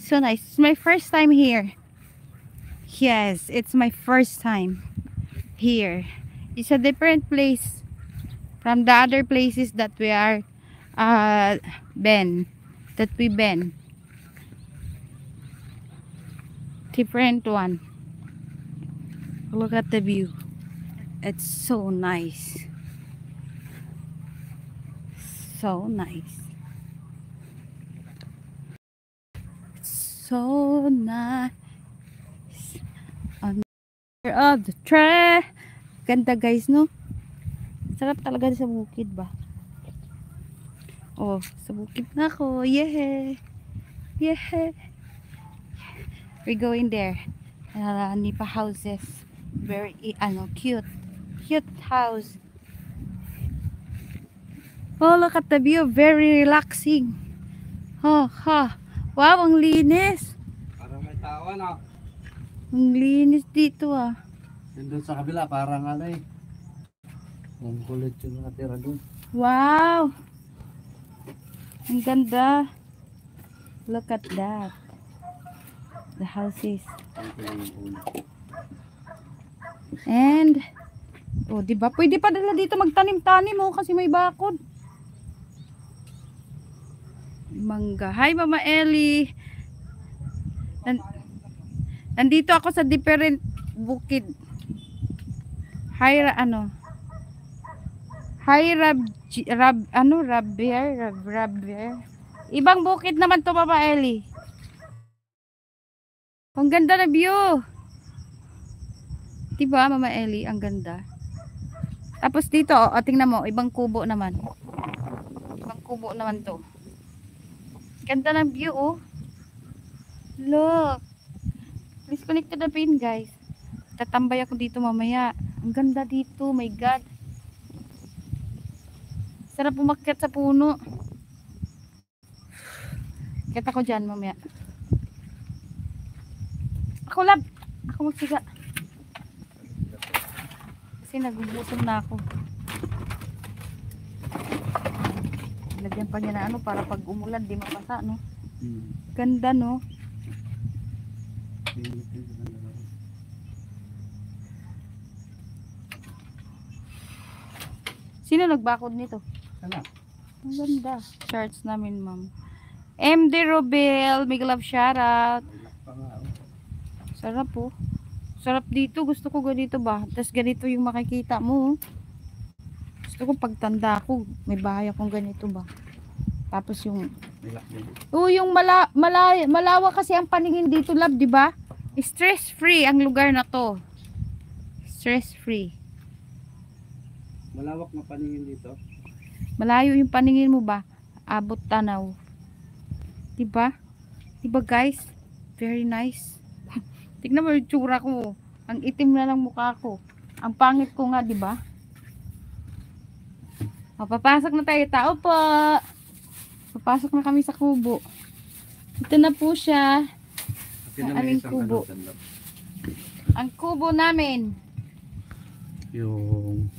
So nice. It's my first time here. Yes, it's my first time here. It's a different place from the other places that we are been. That we been. Different one. Look at the view. It's so nice. So nice. So nice. On the trail. Ganda guys, no? Sarap talaga sa bukid ba? Oh, sa bukid na ako. Yeah. Yeah. We're going there. Nipa houses. Very, cute. Cute house. Oh, look at the view. Very relaxing. Oh, ha. Wow, ang linis. Parang may tao na. Ang linis dito ah. Doon sa kabila, parang ang kulit yung natira doon. Wow. Ang ganda. Look at that. The houses. And, oh, diba? Pwede pa dala dito magtanim-tanim oh, kasi may bakod. Mangga. Hi, Mama Ellie. Nandito ako sa different bukid. Hi, Hi, Rabbier. Ibang bukid naman to, Mama Ellie. Ang ganda na view. Diba, Mama Ellie? Ang ganda. Tapos dito, tingnan mo, ibang kubo naman. Ibang kubo naman to. Ganda ng view, oh. Look. Please connect to the pin, guys. Tatambay ako dito mamaya. Ang ganda dito, my God. Sarap umakyat sa puno. Kita ko dyan mamaya. Ako lab. Ako magsiga. Kasi nagugutom na ako. Lagyan pa niya na para pag umulan di mapasa, no? Ganda, no? Sino nagbakod nito? Ano? Ang ganda. Shirts namin, ma'am. MD Robel, big love shoutout. Sarap po. Sarap dito. Gusto ko ganito ba? Tapos ganito yung makikita mo. Gusto ko pagtanda ko, may bahay akong ganito ba? Tapos yung yung malawak kasi ang paningin dito, love, di ba? Stress free ang lugar na to. Stress free. Malawak na paningin dito. Malayo yung paningin mo ba? Abot tanaw. Diba? Diba guys? Very nice. Tignan mo yung tsura ko. Ang itim na ng mukha ko. Ang pangit ko nga, diba? O, papasok na tayo. Tao po. Papasok na kami sa kubo. Ito na po siya. Ang aming kubo. Ang kubo namin. Yung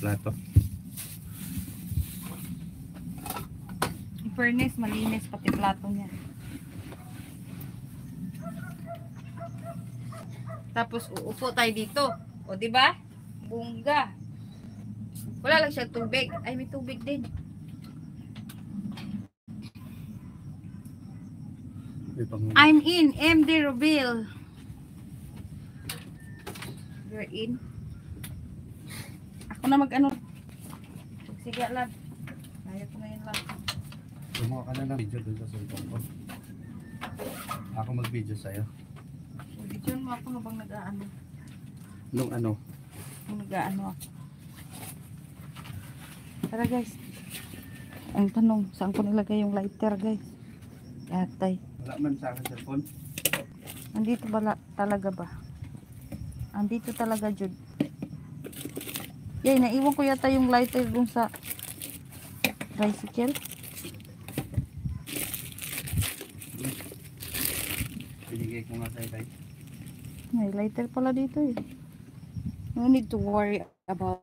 plato. In fairness, malinis pati plato niya. Tapos uupo tayo dito. O, di ba? Bungga. Wala lang siya tubig. Ay, may tubig din. I'm in. MD Robil. You're in. Ako na mag-ano. Sige, lad. Kaya ko ngayon lang. Gumawa ka na ng video dun sa cellphone ko. Ako mag-video sa'yo. Video mo ako habang nag-aano. Nung ano? Nung nag-aano ako. Tara guys. Ang tanong, saan ko nilagay yung lighter guys? Yatay. Wala man sa akin cellphone. Andito ba talaga ba? Andito talaga, Jude. Yay, naiwan ko yata yung lighter dun sa tricycle. Binigay ko nga sa'yo guys. May lighter pala dito eh. No need to worry about.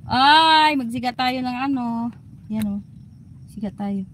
Ay, magsiga tayo ng ano. Yan o. Siga tayo.